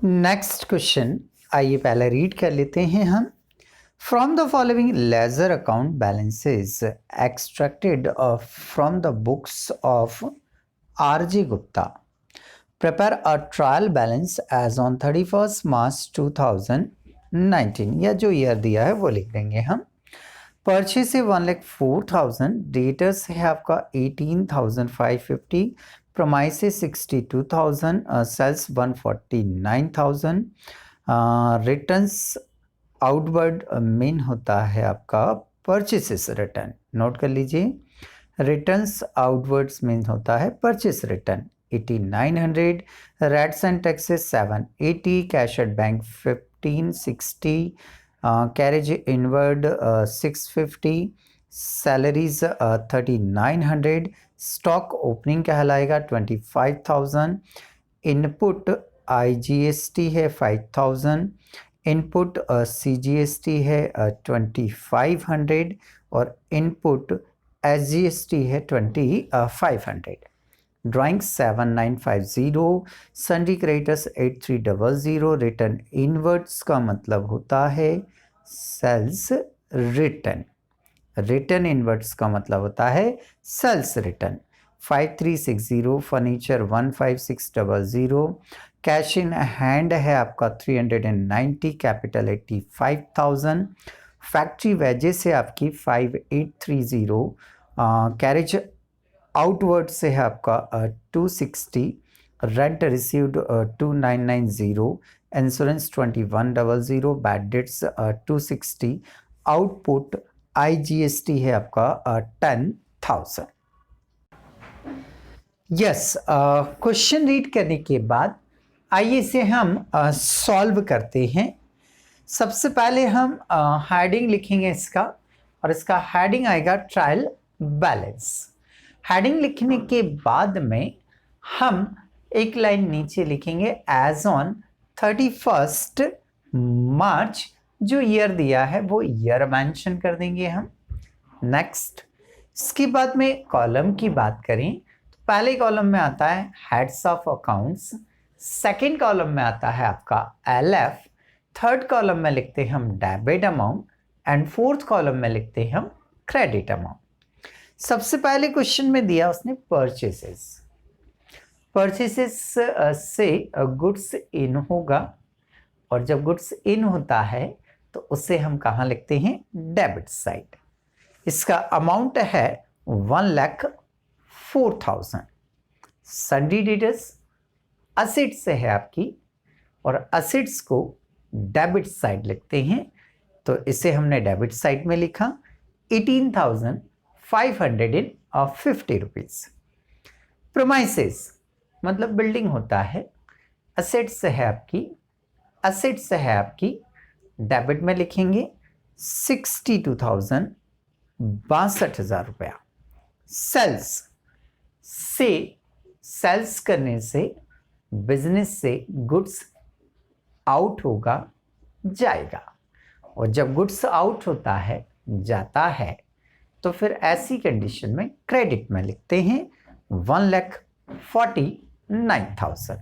Next question आइए पहले read कर लेते हैं हम। From the following ledger account balances extracted from the books of R J. Gupta, prepare a trial balance as on 31 March 2019। या जो ईयर दिया है वो लिख देंगे हम। परचेज है 1,04,000, डेटर्स है आपका 18,550, प्रोमाइसेस 62,000, सेल्स 149,000, रिटर्न्स आउटवर्ड मेन होता है आपका परचेसेस रिटर्न। नोट कर लीजिए, रिटर्न्स आउटवर्ड्स मेन होता है purchase return 8,900, rates and taxes 780, cash at bank 1,560, carriage inward 650, salaries 3,900, stock opening कहलाएगा 25,000, इनपुट IGST है 5,000, इनपुट CGST है 2,500 और इनपुट SGST है 2,500। Drawing 7,950, sundry creditors 8,300, return inwards का मतलब होता है सेल्स रिटर्न, रिटर्न इनवर्ड्स का मतलब होता है sales return 5,360, furniture 1,5600, cash in hand है आपका 390, कैपिटल 85,000, फैक्ट्री वेजेस है आपकी 5,830, कैरेज आउटवर्ड से है आपका 260, rent received 2,990, insurance 2,100, bad debts 260, output IGST है आपका 10,000। यस, क्वेश्चन रीड करने के बाद आइए इसे हम सॉल्व करते हैं। सबसे पहले हम हेडिंग लिखेंगे इसका, और इसका हेडिंग आएगा ट्रायल बैलेंस। हेडिंग लिखने के बाद में हम एक लाइन नीचे लिखेंगे एज ऑन 31 मार्च, जो ईयर दिया है वो ईयर मेंशन कर देंगे हम। नेक्स्ट, इसके बाद में कॉलम की बात करें तो पहले कॉलम में आता है heads of accounts, second column में आता है आपका LF, थर्ड कॉलम में लिखते हैं हम debit amount and fourth column में लिखते हैं हम क्रेडिट अमाउंट। सबसे पहले क्वेश्चन में दिया उसने परचेसेस, परचेसेस से गुड्स इन होगा, और जब गुड्स इन होता है तो उसे हम कहाँ लिखते हैं डेबिट साइड। इसका अमाउंट है 1,04,000। सन्ड्री डेटर्स असेट्स है आपकी, और असेट्स को डेबिट साइड लिखते हैं, तो इसे हमने डेबिट साइड में लिखा 18,550 रुपीज। प्रोमाइसेस मतलब बिल्डिंग होता है, असेट्स है आपकी, असेट्स है आपकी डेबिट में लिखेंगे 62,000, 62,000 रुपया। सेल्स से, सेल्स करने से बिजनेस से गुड्स आउट होगा, जाएगा, और जब गुड्स आउट होता है, जाता है, तो फिर ऐसी कंडीशन में क्रेडिट में लिखते हैं 1,49,000।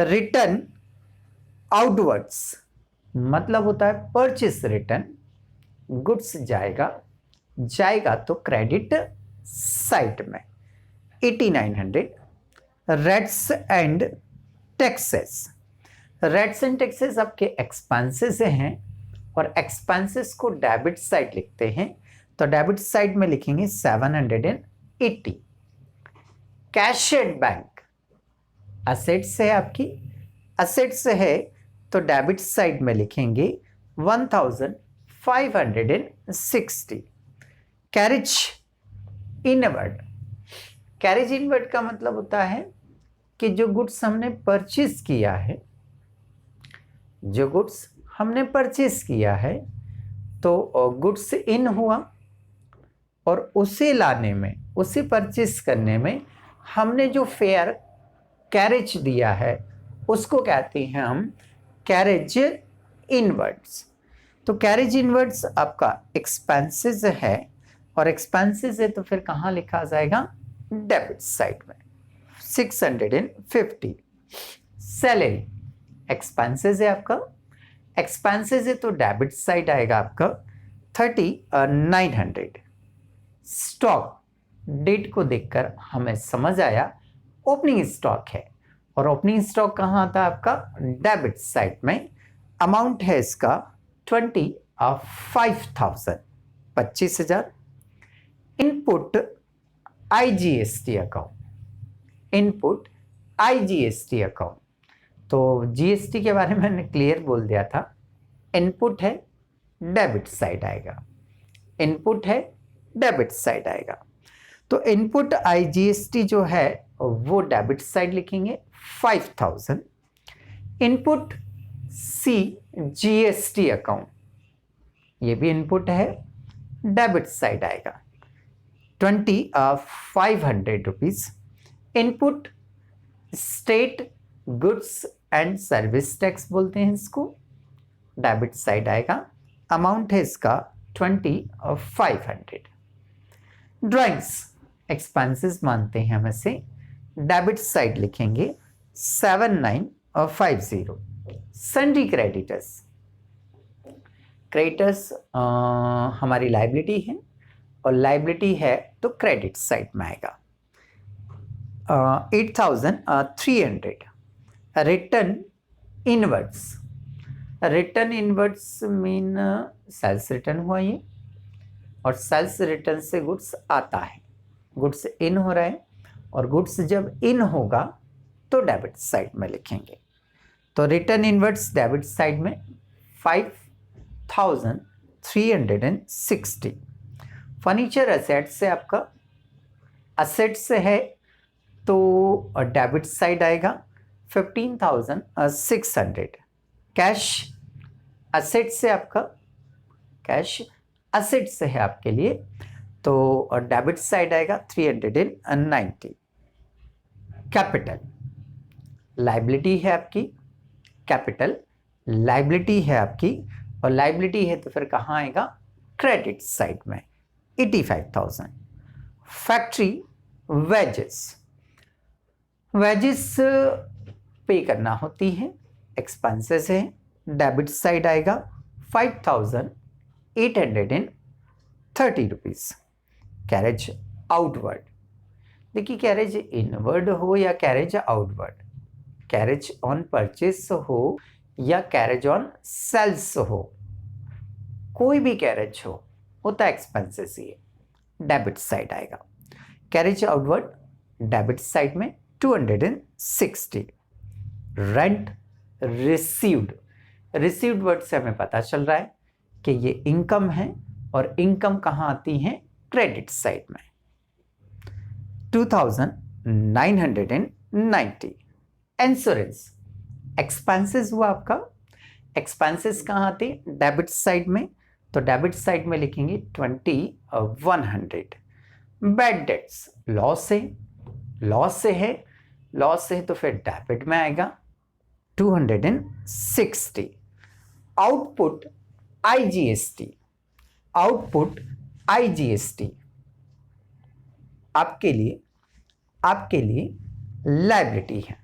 रिटर्न आउटवर्ड्स मतलब होता है परचेस रिटर्न, गुड्स जाएगा, जाएगा तो क्रेडिट साइड में 8,900। Rates and taxes, rates and taxes आपके एक्सपेंसेस हैं, और एक्सपेंसेस को डेबिट साइड लिखते हैं, तो डेबिट साइड में लिखेंगे 780। कैश एट बैंक असेट्स है आपकी, असेट्स है तो डेबिट साइड में लिखेंगे 1,560। कैरेज इनवर्ड, कैरेज इनवर्ड का मतलब होता है कि जो गुड्स हमने परचेज किया है, जो गुड्स हमने परचेज किया है, तो गुड्स इन हुआ, और उसे लाने में, उसे परचेज करने में हमने जो फेयर कैरेज दिया है उसको कहते हैं हम कैरेज इनवर्ड्स। तो कैरेज इनवर्ड्स आपका एक्सपेंसेस है, और एक्सपेंसेस है तो फिर कहाँ लिखा जाएगा डेबिट साइड में 650। सैलरी, एक्सपेंसेस है आपका, एक्सपेंसेस है तो डेबिट साइड आएगा आपका 3900। स्टॉक डेट को देखकर हमें समझ आया ओपनिंग स्टॉक है, और ओपनिंग स्टॉक कहाँ आता है आपका, डेबिट साइड में। अमाउंट है इसका 25,000, 25,000। Input IGST account, input IGST account, तो GST के बारे में मैंने क्लियर बोल दिया था। इनपुट है डेबिट साइड आएगा, इनपुट है डेबिट साइड आएगा। तो इनपुट IGST जो है वो डेबिट साइड लिखेंगे 5,000। इनपुट GST अकाउंट, ये भी इनपुट है, डेबिट साइड आएगा 500 rupees. Input state goods and service tax बोलते हैं इसको, डेबिट साइड आएगा। अमाउंट है इसका 500। ड्राइंग्स एक्सपेंसेस मानते हैं हम इसे, डेबिट साइड लिखेंगे 7950। सन्ड्री क्रेडिटर्स, क्रेडिटर्स हमारी लाइबिलिटी है, और लाइबिलिटी है तो क्रेडिट साइड में आएगा 8,300। Return inwards, return inwards mean sales return हुआ ये, और सेल्स रिटर्न से गुड्स आता है, गुड्स इन हो रहा है, और गुड्स जब इन होगा तो डेबिट साइड में लिखेंगे। तो रिटर्न इनवर्ड्स डेबिट साइड में 5,360। फर्नीचर असेट्स से आपका, असेट्स है तो डेबिट साइड आएगा 15,600। कैश असेट से आपका, कैश असेट से है आपके लिए तो डेबिट साइड आएगा 390। कैपिटल लाइबिलिटी है आपकी, कैपिटल लाइबिलिटी है आपकी, और लाइबिलिटी है तो फिर कहाँ आएगा, क्रेडिट साइड में 85,000। फैक्ट्री वेजेस, वेजेस पे करना होती है, एक्सपेंसेस है, डेबिट साइड आएगा 5,830 रुपीज़। कैरेज आउटवर्ड, देखिए कैरेज इनवर्ड हो या carriage outward, carriage on purchase हो या कैरेज ऑन सेल्स हो, कोई भी कैरेज हो होता एक्सपेंसेस ही है, डेबिट साइड आएगा। कैरेज आउटवर्ड डेबिट साइड में 260। रेंट रिसीव्ड, रिसीव्ड वर्ड से हमें पता चल रहा है कि ये इनकम है, और इनकम कहाँ आती है, क्रेडिट साइड में 2,990। इंश्योरेंस एक्सपेंसेस हुआ आपका, एक्सपेंसेस कहाँ आते, डेबिट साइड में, तो डेबिट साइड में लिखेंगे 2,100। बैड डेट्स लॉस है, लॉस से है, लॉस है तो फिर डेबिट में आएगा 260। आउटपुट IGST, आउटपुट IGST आपके लिए लाइबिलिटी है,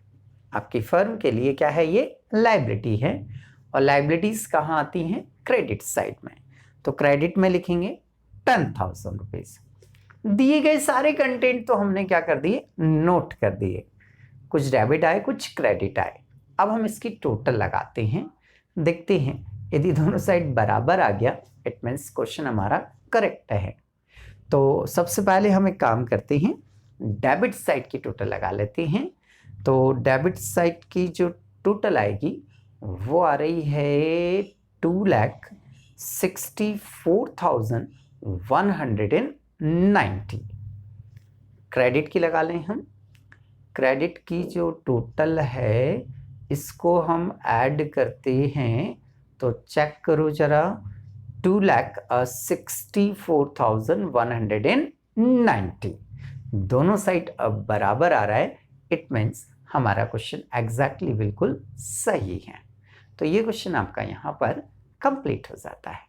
आपकी फर्म के लिए क्या है, ये लाइबिलिटी है, और लाइबिलिटीज कहाँ आती हैं, क्रेडिट साइड में, तो क्रेडिट में लिखेंगे 10,000 रुपीज। दिए गए सारे कंटेंट तो हमने क्या कर दिए, नोट कर दिए, कुछ डेबिट आए कुछ क्रेडिट आए। अब हम इसकी टोटल लगाते हैं, देखते हैं यदि दोनों साइड बराबर आ गया इट मीन्स क्वेश्चन हमारा करेक्ट है। तो सबसे पहले हम एक काम करते हैं, डेबिट साइड की टोटल लगा लेते हैं। तो डेबिट साइड की जो टोटल आएगी वो आ रही है 2,64,190। क्रेडिट की लगा लें हम, क्रेडिट की जो टोटल है इसको हम ऐड करते हैं तो चेक करो जरा, 2,64,190। दोनों साइड अब बराबर आ रहा है, इट मीन्स हमारा क्वेश्चन एग्जैक्टली बिल्कुल सही है। तो ये क्वेश्चन आपका यहाँ पर कंप्लीट हो जाता है।